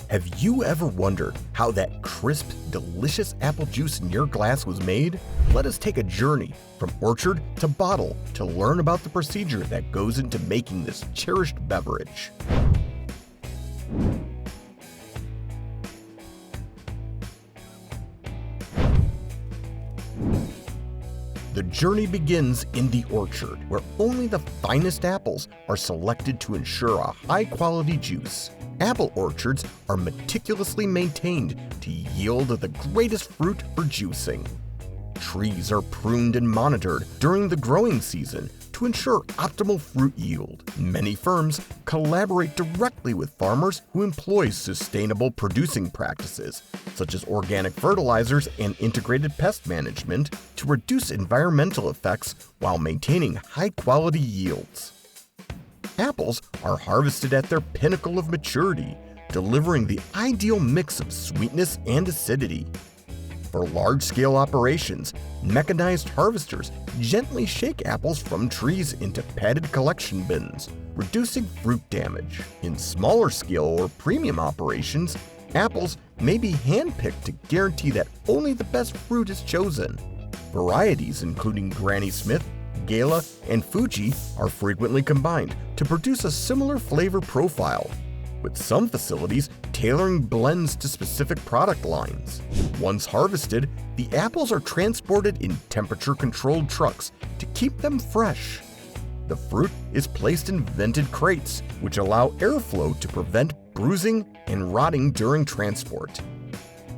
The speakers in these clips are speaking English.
Have you ever wondered how that crisp, delicious apple juice in your glass was made? Let us take a journey from orchard to bottle to learn about the procedure that goes into making this cherished beverage. The journey begins in the orchard, where only the finest apples are selected to ensure a high-quality juice. Apple orchards are meticulously maintained to yield the greatest fruit for juicing. Trees are pruned and monitored during the growing season to ensure optimal fruit yield. Many firms collaborate directly with farmers who employ sustainable producing practices, such as organic fertilizers and integrated pest management, to reduce environmental effects while maintaining high-quality yields. Apples are harvested at their pinnacle of maturity, delivering the ideal mix of sweetness and acidity. For large-scale operations, mechanized harvesters gently shake apples from trees into padded collection bins, reducing fruit damage. In smaller-scale or premium operations, apples may be hand-picked to guarantee that only the best fruit is chosen. Varieties including Granny Smith, Gala, and Fuji are frequently combined to produce a similar flavor profile, with some facilities tailoring blends to specific product lines. Once harvested, the apples are transported in temperature-controlled trucks to keep them fresh. The fruit is placed in vented crates, which allow airflow to prevent bruising and rotting during transport.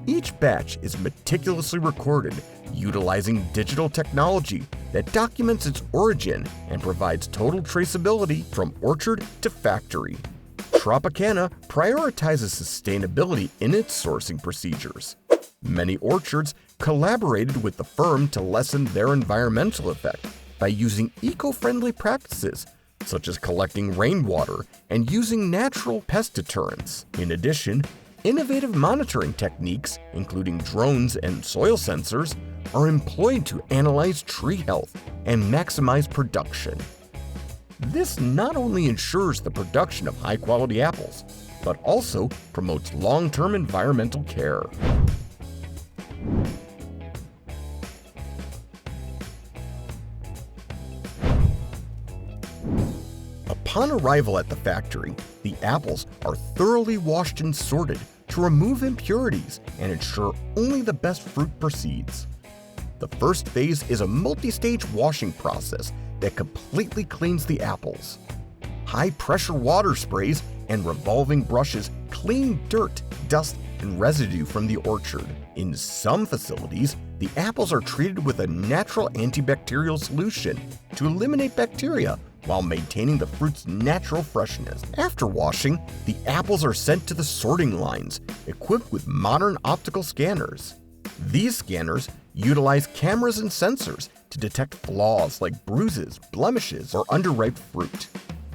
Each batch is meticulously recorded, utilizing digital technology that documents its origin and provides total traceability from orchard to factory. Tropicana prioritizes sustainability in its sourcing procedures. Many orchards collaborated with the firm to lessen their environmental effect by using eco-friendly practices, such as collecting rainwater and using natural pest deterrents. In addition, innovative monitoring techniques, including drones and soil sensors, are employed to analyze tree health and maximize production. This not only ensures the production of high-quality apples, but also promotes long-term environmental care. Upon arrival at the factory, the apples are thoroughly washed and sorted to remove impurities and ensure only the best fruit proceeds. The first phase is a multi-stage washing process that completely cleans the apples. High-pressure water sprays and revolving brushes clean dirt, dust, and residue from the orchard. In some facilities, the apples are treated with a natural antibacterial solution to eliminate bacteria while maintaining the fruit's natural freshness. After washing, the apples are sent to the sorting lines, equipped with modern optical scanners. These scanners utilize cameras and sensors to detect flaws like bruises, blemishes, or underripe fruit.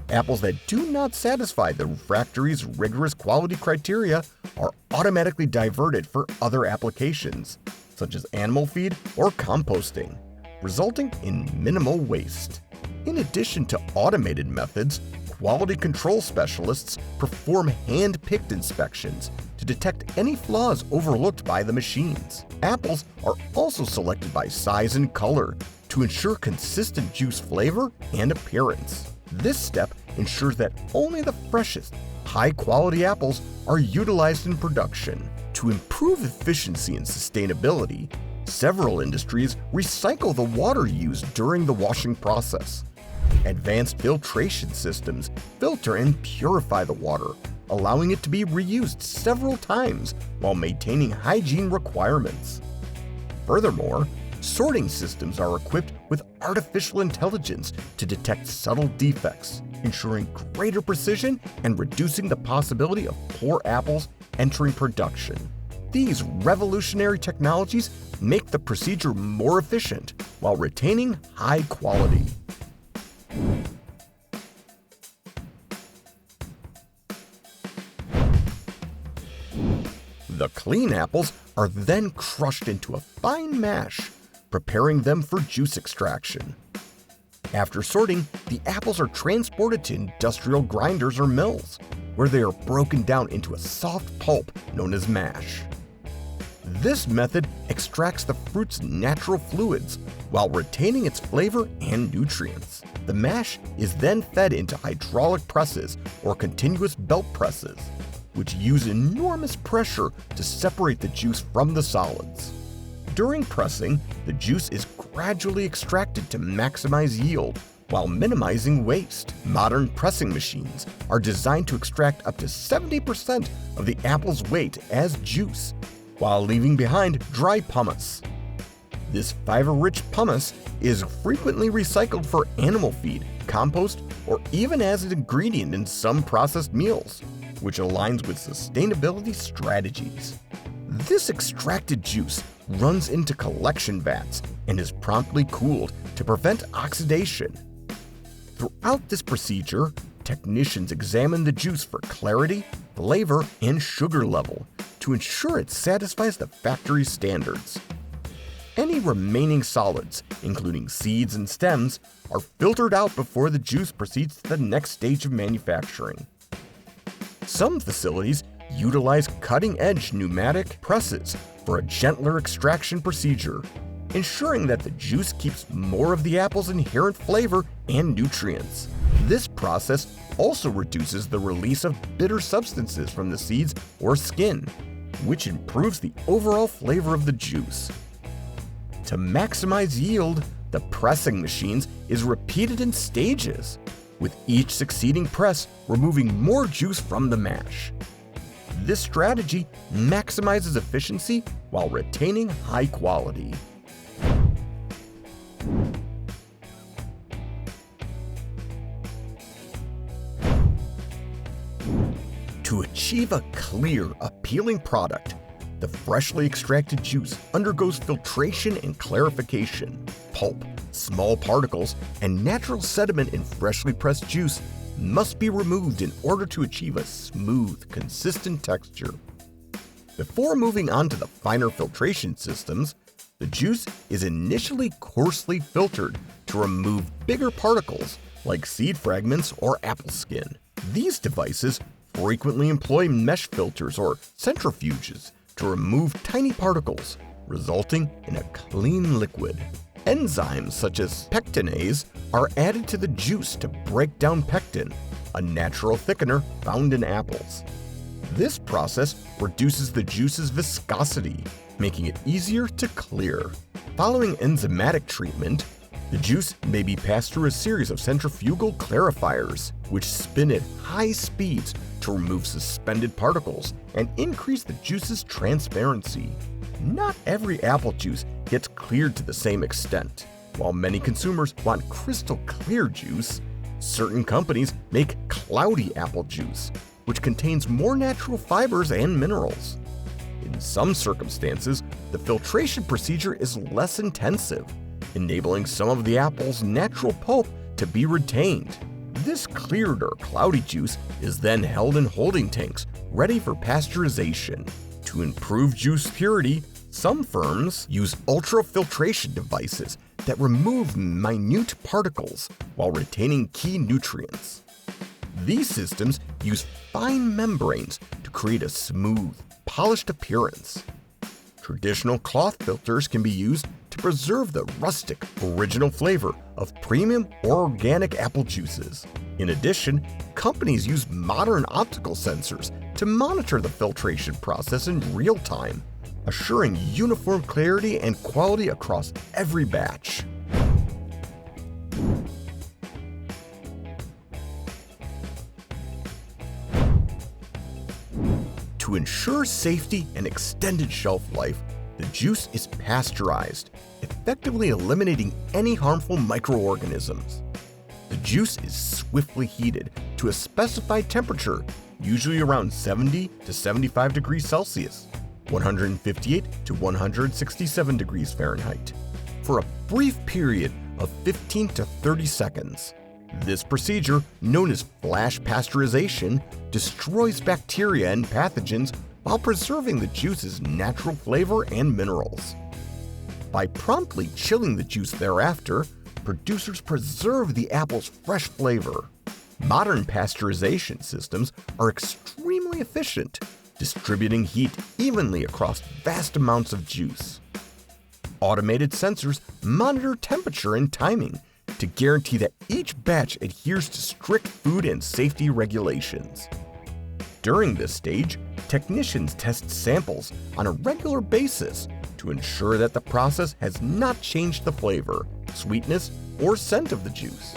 Apples that do not satisfy the factory's rigorous quality criteria are automatically diverted for other applications, such as animal feed or composting, resulting in minimal waste. In addition to automated methods, quality control specialists perform hand-picked inspections to detect any flaws overlooked by the machines. Apples are also selected by size and color to ensure consistent juice flavor and appearance. This step ensures that only the freshest, high-quality apples are utilized in production. To improve efficiency and sustainability, several industries recycle the water used during the washing process. Advanced filtration systems filter and purify the water, allowing it to be reused several times while maintaining hygiene requirements. Furthermore, sorting systems are equipped with artificial intelligence to detect subtle defects, ensuring greater precision and reducing the possibility of poor apples entering production. These revolutionary technologies make the procedure more efficient while retaining high quality. The clean apples are then crushed into a fine mash, preparing them for juice extraction. After sorting, the apples are transported to industrial grinders or mills, where they are broken down into a soft pulp known as mash. This method extracts the fruit's natural fluids while retaining its flavor and nutrients. The mash is then fed into hydraulic presses or continuous belt presses, which use enormous pressure to separate the juice from the solids. During pressing, the juice is gradually extracted to maximize yield while minimizing waste. Modern pressing machines are designed to extract up to 70% of the apple's weight as juice, while leaving behind dry pumice. This fiber-rich pumice is frequently recycled for animal feed, compost, or even as an ingredient in some processed meals, which aligns with sustainability strategies. This extracted juice runs into collection vats and is promptly cooled to prevent oxidation. Throughout this procedure, technicians examine the juice for clarity, flavor, and sugar level to ensure it satisfies the factory standards. Any remaining solids, including seeds and stems, are filtered out before the juice proceeds to the next stage of manufacturing. Some facilities utilize cutting-edge pneumatic presses for a gentler extraction procedure, ensuring that the juice keeps more of the apple's inherent flavor and nutrients. This process also reduces the release of bitter substances from the seeds or skin, which improves the overall flavor of the juice. To maximize yield, the pressing machines is repeated in stages, with each succeeding press removing more juice from the mash. This strategy maximizes efficiency while retaining high quality. To achieve a clear, appealing product, the freshly extracted juice undergoes filtration and clarification. Pulp, small particles, and natural sediment in freshly pressed juice must be removed in order to achieve a smooth, consistent texture. Before moving on to the finer filtration systems, the juice is initially coarsely filtered to remove bigger particles like seed fragments or apple skin. These devices frequently employ mesh filters or centrifuges to remove tiny particles, resulting in a clean liquid. Enzymes such as pectinase are added to the juice to break down pectin, a natural thickener found in apples. This process reduces the juice's viscosity, making it easier to clear. Following enzymatic treatment, the juice may be passed through a series of centrifugal clarifiers, which spin at high speeds to remove suspended particles and increase the juice's transparency. Not every apple juice gets cleared to the same extent. While many consumers want crystal clear juice, certain companies make cloudy apple juice, which contains more natural fibers and minerals. In some circumstances, the filtration procedure is less intensive, enabling some of the apple's natural pulp to be retained. This cleared or cloudy juice is then held in holding tanks, ready for pasteurization. To improve juice purity, some firms use ultrafiltration devices that remove minute particles while retaining key nutrients. These systems use fine membranes to create a smooth, polished appearance. Traditional cloth filters can be used to preserve the rustic, original flavor of premium or organic apple juices. In addition, companies use modern optical sensors to monitor the filtration process in real time, assuring uniform clarity and quality across every batch. To ensure safety and extended shelf life, the juice is pasteurized, effectively eliminating any harmful microorganisms. The juice is swiftly heated to a specified temperature, usually around 70 to 75 degrees Celsius, 158 to 167 degrees Fahrenheit, for a brief period of 15 to 30 seconds. This procedure, known as flash pasteurization, destroys bacteria and pathogens while preserving the juice's natural flavor and minerals. By promptly chilling the juice thereafter, producers preserve the apple's fresh flavor. Modern pasteurization systems are extremely efficient, distributing heat evenly across vast amounts of juice. Automated sensors monitor temperature and timing to guarantee that each batch adheres to strict food and safety regulations. During this stage, technicians test samples on a regular basis to ensure that the process has not changed the flavor, sweetness, or scent of the juice.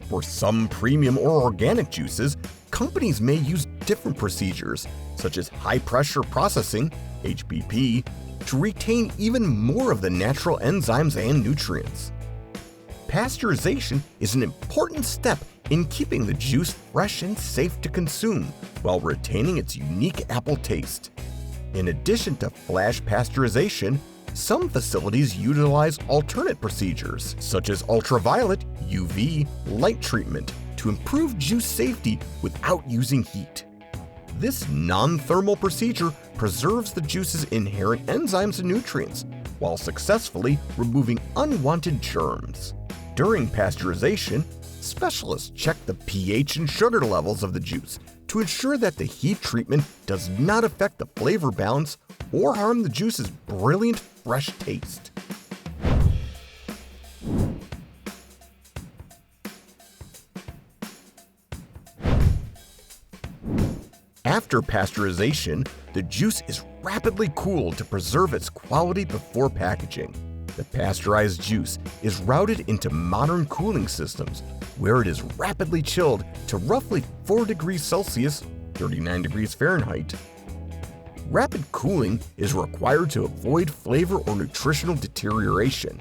For some premium or organic juices, companies may use different procedures, such as high-pressure processing, HPP, to retain even more of the natural enzymes and nutrients. Pasteurization is an important step in keeping the juice fresh and safe to consume while retaining its unique apple taste. In addition to flash pasteurization, some facilities utilize alternate procedures, such as ultraviolet, UV, light treatment, to improve juice safety without using heat. This non-thermal procedure preserves the juice's inherent enzymes and nutrients, while successfully removing unwanted germs. During pasteurization, specialists check the pH and sugar levels of the juice to ensure that the heat treatment does not affect the flavor balance or harm the juice's brilliant, fresh taste. After pasteurization, the juice is rapidly cooled to preserve its quality before packaging. The pasteurized juice is routed into modern cooling systems, where it is rapidly chilled to roughly 4 degrees Celsius, 39 degrees Fahrenheit. Rapid cooling is required to avoid flavor or nutritional deterioration.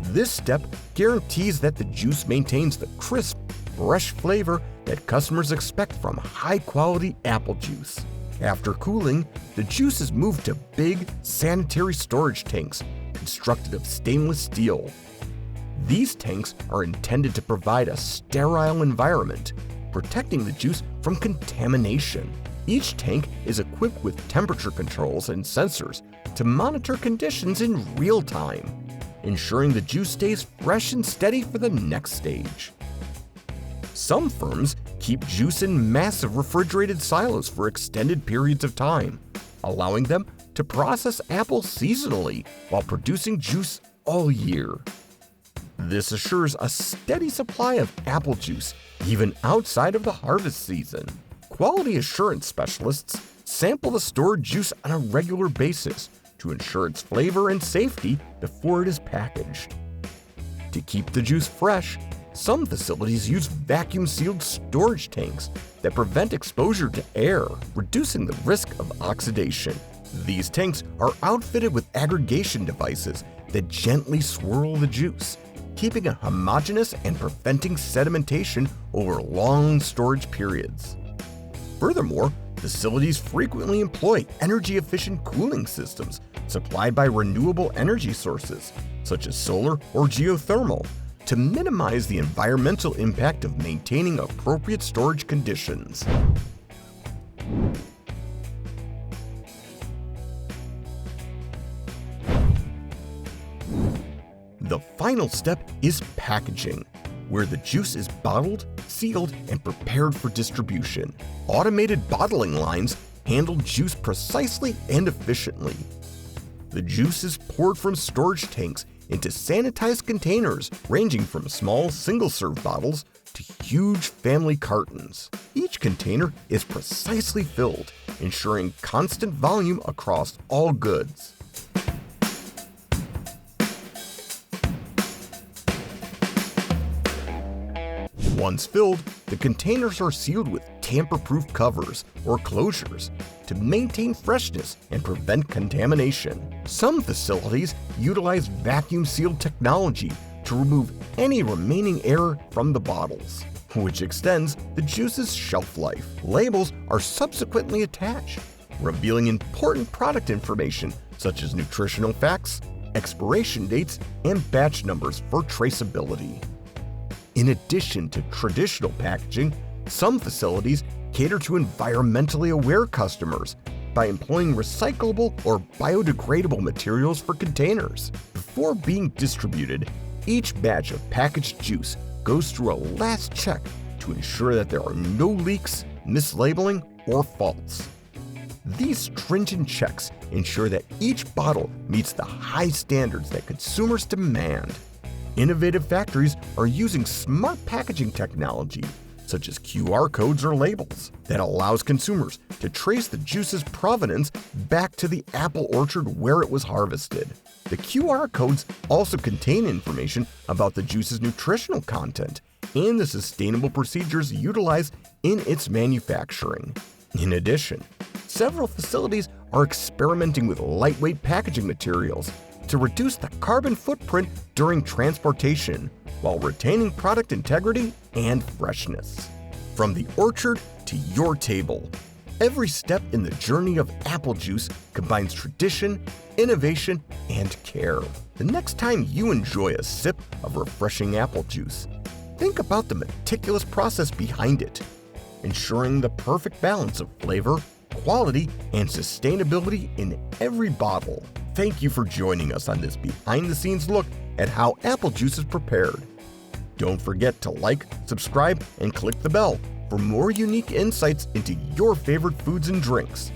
This step guarantees that the juice maintains the crisp, fresh flavor that customers expect from high-quality apple juice. After cooling, the juice is moved to big, sanitary storage tanks constructed of stainless steel. These tanks are intended to provide a sterile environment, protecting the juice from contamination. Each tank is equipped with temperature controls and sensors to monitor conditions in real time, ensuring the juice stays fresh and steady for the next stage. Some firms keep juice in massive refrigerated silos for extended periods of time, allowing them to process apples seasonally while producing juice all year. This assures a steady supply of apple juice even outside of the harvest season. Quality assurance specialists sample the stored juice on a regular basis to ensure its flavor and safety before it is packaged. To keep the juice fresh, some facilities use vacuum-sealed storage tanks that prevent exposure to air, reducing the risk of oxidation. These tanks are outfitted with aggregation devices that gently swirl the juice, keeping it homogeneous and preventing sedimentation over long storage periods. Furthermore, facilities frequently employ energy-efficient cooling systems supplied by renewable energy sources, such as solar or geothermal, to minimize the environmental impact of maintaining appropriate storage conditions. The final step is packaging, where the juice is bottled, sealed, and prepared for distribution. Automated bottling lines handle juice precisely and efficiently. The juice is poured from storage tanks into sanitized containers ranging from small single-serve bottles to huge family cartons. Each container is precisely filled, ensuring constant volume across all goods. Once filled, the containers are sealed with tamper-proof covers or closures to maintain freshness and prevent contamination. Some facilities utilize vacuum-sealed technology to remove any remaining air from the bottles, which extends the juice's shelf life. Labels are subsequently attached, revealing important product information such as nutritional facts, expiration dates, and batch numbers for traceability. In addition to traditional packaging, some facilities cater to environmentally aware customers by employing recyclable or biodegradable materials for containers. Before being distributed, each batch of packaged juice goes through a last check to ensure that there are no leaks, mislabeling, or faults. These stringent checks ensure that each bottle meets the high standards that consumers demand. Innovative factories are using smart packaging technology, such as QR codes or labels, that allows consumers to trace the juice's provenance back to the apple orchard where it was harvested. The QR codes also contain information about the juice's nutritional content and the sustainable procedures utilized in its manufacturing. In addition, several facilities are experimenting with lightweight packaging materials to reduce the carbon footprint during transportation while retaining product integrity and freshness. From the orchard to your table, every step in the journey of apple juice combines tradition, innovation, and care. The next time you enjoy a sip of refreshing apple juice, think about the meticulous process behind it, ensuring the perfect balance of flavor, quality, and sustainability in every bottle. Thank you for joining us on this behind-the-scenes look at how apple juice is prepared. Don't forget to like, subscribe, and click the bell for more unique insights into your favorite foods and drinks.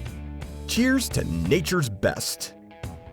Cheers to nature's best!